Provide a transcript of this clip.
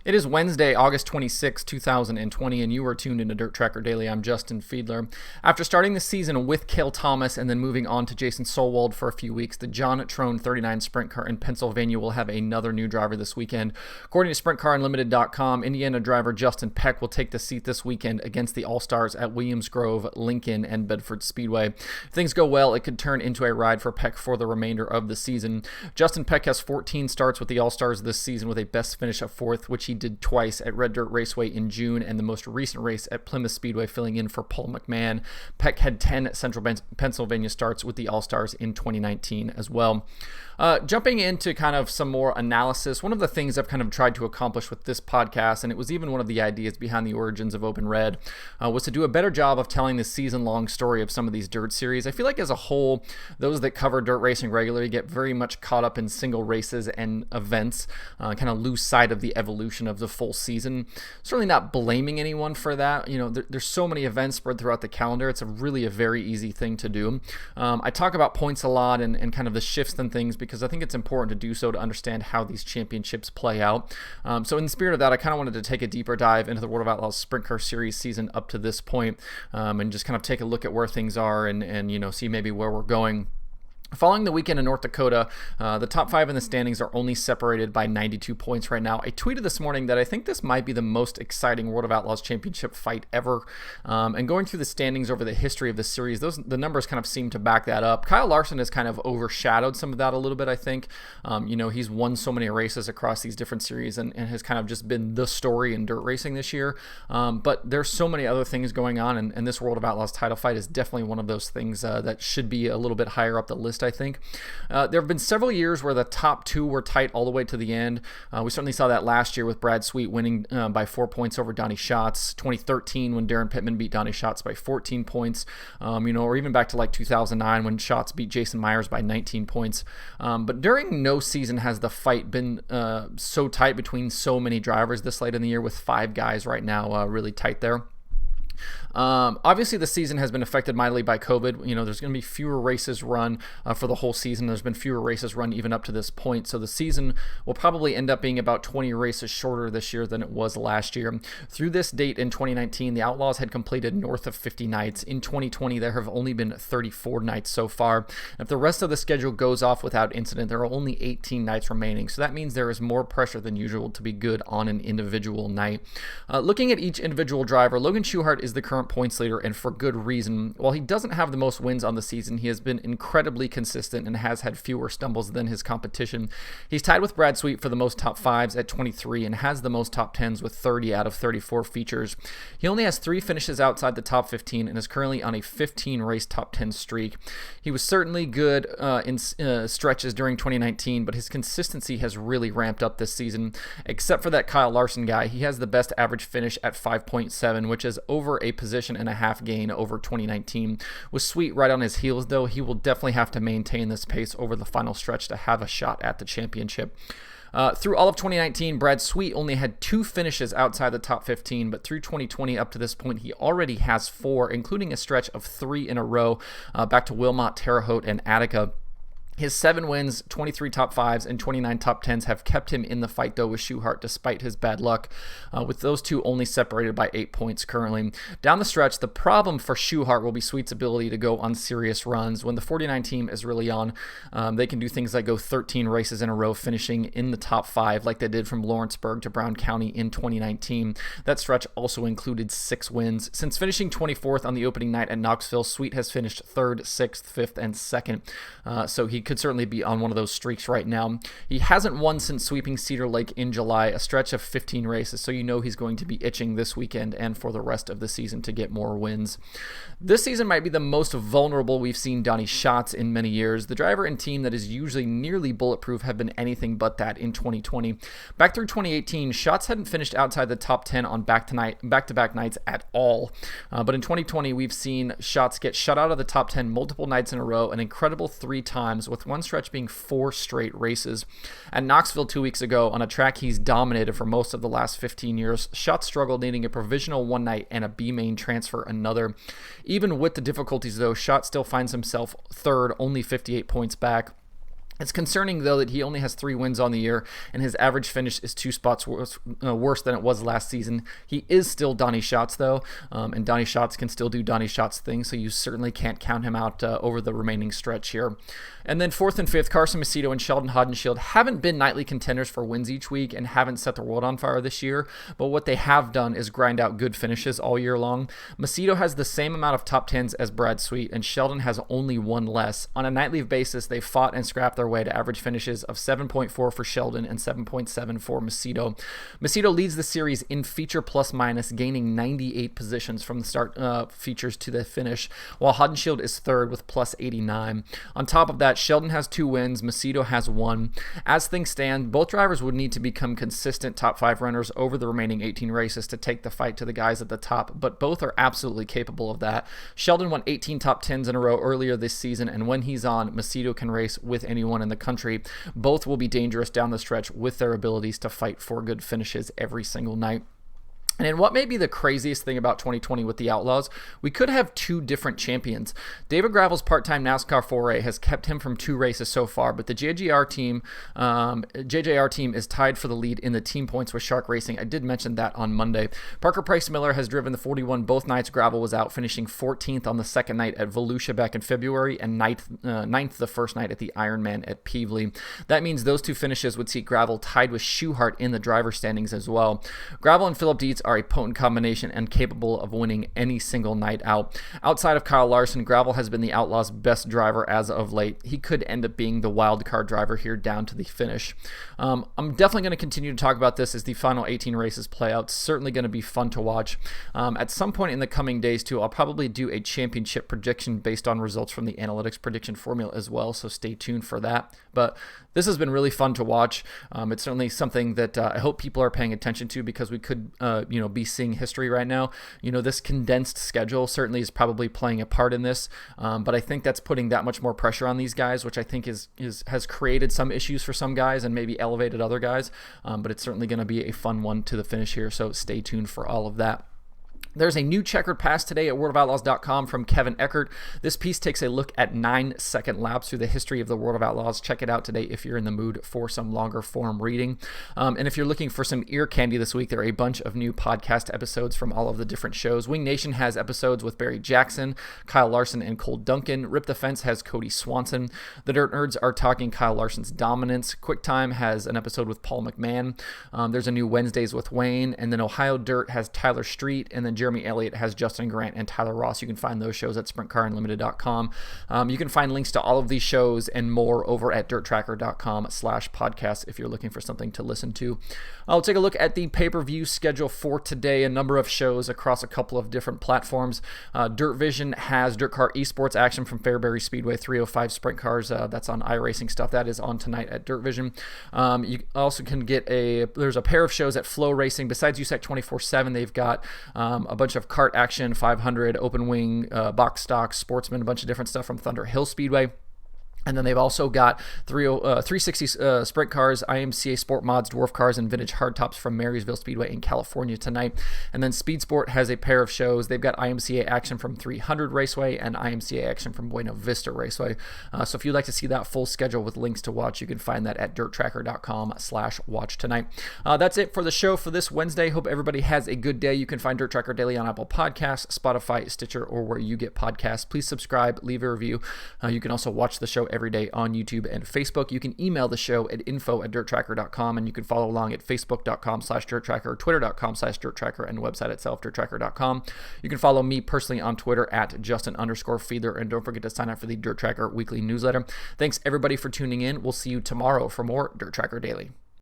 It is Wednesday, August 26, 2020, and you are tuned into DIRTRACKR Daily. I'm Justin Fiedler. After starting the season with Cale Thomas and then moving on to Jason Solwald for a few weeks, the John Trone 39 Sprint Car in Pennsylvania will have another new driver this weekend. According to SprintCarUnlimited.com, Indiana driver Justin Peck will take the seat this weekend against the All-Stars at Williams Grove, Lincoln, and Bedford Speedway. If things go well, it could turn into a ride for Peck for the remainder of the season. Justin Peck has 14 starts with the All-Stars this season with a best finish of 4th, which he did twice at Red Dirt Raceway in June and the most recent race at Plymouth Speedway, filling in for Paul McMahon. Peck had 10 Central Pennsylvania starts with the All-Stars in 2019 as well. Jumping into kind of some more analysis, one of the things I've kind of tried to accomplish with this podcast, and it was even one of the ideas behind the origins of Open Red, was to do a better job of telling the season-long story of some of these dirt series. I feel like as a whole, those that cover dirt racing regularly get very much caught up in single races and events, kind of lose sight of the evolution of the full season. Certainly not blaming anyone for that. You know, there's so many events spread throughout the calendar. It's really a very easy thing to do. I talk about points a lot and kind of the shifts and things because I think it's important to do so to understand how these championships play out. So in the spirit of that, I kind of wanted to take a deeper dive into the World of Outlaws Sprint Car Series season up to this point, and just kind of take a look at where things are and you know, see maybe where we're going. Following the weekend in North Dakota, the top 5 in the standings are only separated by 92 points right now. I tweeted this morning that I think this might be the most exciting World of Outlaws championship fight ever. And going through the standings over the history of the series, the numbers kind of seem to back that up. Kyle Larson has kind of overshadowed some of that a little bit, I think. You know, he's won so many races across these different series and has kind of just been the story in dirt racing this year. But there's so many other things going on, and this World of Outlaws title fight is definitely one of those things that should be a little bit higher up the list, I think. There have been several years where the top 2 were tight all the way to the end. We certainly saw that last year with Brad Sweet winning by 4 points over Donnie Schatz. 2013 when Darren Pittman beat Donnie Schatz by 14 points. You know, or even back to like 2009 when Schatz beat Jason Myers by 19 points. But during no season has the fight been so tight between so many drivers this late in the year, with 5 guys right now really tight there. Obviously the season has been affected mightily by COVID. You know, there's going to be fewer races run for the whole season. There's been fewer races run even up to this point. So the season will probably end up being about 20 races shorter this year than it was last year. Through this date in 2019, the Outlaws had completed north of 50 nights. In 2020, there have only been 34 nights so far. If the rest of the schedule goes off without incident, there are only 18 nights remaining. So that means there is more pressure than usual to be good on an individual night. Looking at each individual driver, Logan Schuchart is the current points leader, and for good reason. While he doesn't have the most wins on the season, he has been incredibly consistent and has had fewer stumbles than his competition. He's tied with Brad Sweet for the most top 5s at 23 and has the most top 10s with 30 out of 34 features. He only has 3 finishes outside the top 15 and is currently on a 15 race top 10 streak. He was certainly good in stretches during 2019, but his consistency has really ramped up this season. Except for that Kyle Larson guy, he has the best average finish at 5.7, which is over a position and a half gain over 2019. With Sweet right on his heels, though, he will definitely have to maintain this pace over the final stretch to have a shot at the championship. Through all of 2019, Brad Sweet only had 2 finishes outside the top 15, but through 2020 up to this point, he already has 4, including a stretch of 3 in a row back to Wilmot, Terre Haute, and Attica. His 7 wins, 23 top 5s, and 29 top 10s have kept him in the fight, though, with Schuchart, despite his bad luck, with those 2 only separated by 8 points currently. Down the stretch, the problem for Schuchart will be Sweet's ability to go on serious runs. When the 49 team is really on, they can do things like go 13 races in a row, finishing in the top 5, like they did from Lawrenceburg to Brown County in 2019. That stretch also included 6 wins. Since finishing 24th on the opening night at Knoxville, Sweet has finished 3rd, 6th, 5th, and 2nd, so he could certainly be on one of those streaks right now. He hasn't won since sweeping Cedar Lake in July, a stretch of 15 races, so you know he's going to be itching this weekend and for the rest of the season to get more wins. This season might be the most vulnerable we've seen Donnie Schatz in many years. The driver and team that is usually nearly bulletproof have been anything but that in 2020. Back through 2018, Schatz hadn't finished outside the top 10 on back-to-back nights at all. But in 2020, we've seen Schatz get shut out of the top 10 multiple nights in a row, an incredible 3 times, with one stretch being 4 straight races. At Knoxville 2 weeks ago, on a track he's dominated for most of the last 15 years, Schatz struggled, needing a provisional one night and a B-main transfer another. Even with the difficulties, though, Schatz still finds himself 3rd, only 58 points back. It's concerning, though, that he only has 3 wins on the year, and his average finish is 2 spots worse than it was last season. He is still Donnie Schatz, though, and Donnie Schatz can still do Donnie Schatz things, so you certainly can't count him out over the remaining stretch here. And then 4th and 5th, Carson Macedo and Sheldon Haudenschild haven't been nightly contenders for wins each week and haven't set the world on fire this year, but what they have done is grind out good finishes all year long. Macedo has the same amount of top 10s as Brad Sweet, and Sheldon has only 1 less. On a nightly basis, they've fought and scrapped their way to average finishes of 7.4 for Sheldon and 7.7 for Macedo. Macedo leads the series in feature plus minus, gaining 98 positions from the start features to the finish, while Haudenschild is 3rd with plus 89. On top of that, Sheldon has 2 wins, Macedo has 1. As things stand, both drivers would need to become consistent top 5 runners over the remaining 18 races to take the fight to the guys at the top, but both are absolutely capable of that. Sheldon won 18 top 10s in a row earlier this season, and when he's on, Macedo can race with anyone in the country. Both will be dangerous down the stretch with their abilities to fight for good finishes every single night. And in what may be the craziest thing about 2020 with the Outlaws, we could have 2 different champions. David Gravel's part-time NASCAR foray has kept him from 2 races so far, but the JJR team is tied for the lead in the team points with Shark Racing. I did mention that on Monday. Parker Price Miller has driven the 41 both nights Gravel was out, finishing 14th on the second night at Volusia back in February and 9th the first night at the Ironman at Pevely. That means those 2 finishes would see Gravel tied with Schuchart in the driver standings as well. Gravel and Philip Dietz are a potent combination and capable of winning any single night out. Outside of Kyle Larson, Gravel has been the Outlaws' best driver as of late. He could end up being the wild card driver here down to the finish. I'm definitely going to continue to talk about this as the final 18 races play out. It's certainly going to be fun to watch. At some point in the coming days, too, I'll probably do a championship prediction based on results from the analytics prediction formula as well, so stay tuned for that. But this has been really fun to watch. It's certainly something that I hope people are paying attention to, because we could be seeing history right now. This condensed schedule certainly is probably playing a part in this, but I think that's putting that much more pressure on these guys, which I think has created some issues for some guys and maybe elevated other guys, but it's certainly going to be a fun one to the finish here, so stay tuned for all of that. There's a new checkered pass today at worldofoutlaws.com from Kevin Eckert. This piece takes a look at 9-second laps through the history of the World of Outlaws. Check it out today if you're in the mood for some longer form reading. And if you're looking for some ear candy this week, there are a bunch of new podcast episodes from all of the different shows. Wing Nation has episodes with Barry Jackson, Kyle Larson, and Cole Duncan. Rip the Fence has Cody Swanson. The Dirt Nerds are talking Kyle Larson's dominance. QuickTime has an episode with Paul McMahon. There's a new Wednesdays with Wayne. And then Ohio Dirt has Tyler Street. And then Jeremy Elliott has Justin Grant and Tyler Ross. You can find those shows at sprintcarunlimited.com. You can find links to all of these shows and more over at dirttracker.com/podcast if you're looking for something to listen to. I'll take a look at the pay-per-view schedule for today. A number of shows across a couple of different platforms. Dirt Vision has Dirt Car Esports action from Fairbury Speedway 305 Sprint Cars. That's on iRacing stuff. That is on tonight at Dirt Vision. You also can get there's a pair of shows at Flow Racing. Besides USAC 24/7, they've got a bunch of kart action, 500, open wing, box stock, sportsman, a bunch of different stuff from Thunder Hill Speedway. And then they've also got 360 sprint cars, IMCA Sport Mods, dwarf cars, and vintage hardtops from Marysville Speedway in California tonight. And then Speed Sport has a pair of shows. They've got IMCA action from 300 Raceway and IMCA action from Buena Vista Raceway. So if you'd like to see that full schedule with links to watch, you can find that at dirttracker.com/watch tonight. That's it for the show for this Wednesday. Hope everybody has a good day. You can find DIRTRACKR Daily on Apple Podcasts, Spotify, Stitcher, or where you get podcasts. Please subscribe, leave a review. You can also watch the show every day on YouTube and Facebook. You can email the show at info@dirttracker.com, and you can follow along at facebook.com/dirttracker, twitter.com/dirttracker, and the website itself, dirttracker.com. You can follow me personally on Twitter at Justin_Fiedler, and don't forget to sign up for the Dirt Tracker weekly newsletter. Thanks everybody for tuning in. We'll see you tomorrow for more Dirt Tracker Daily.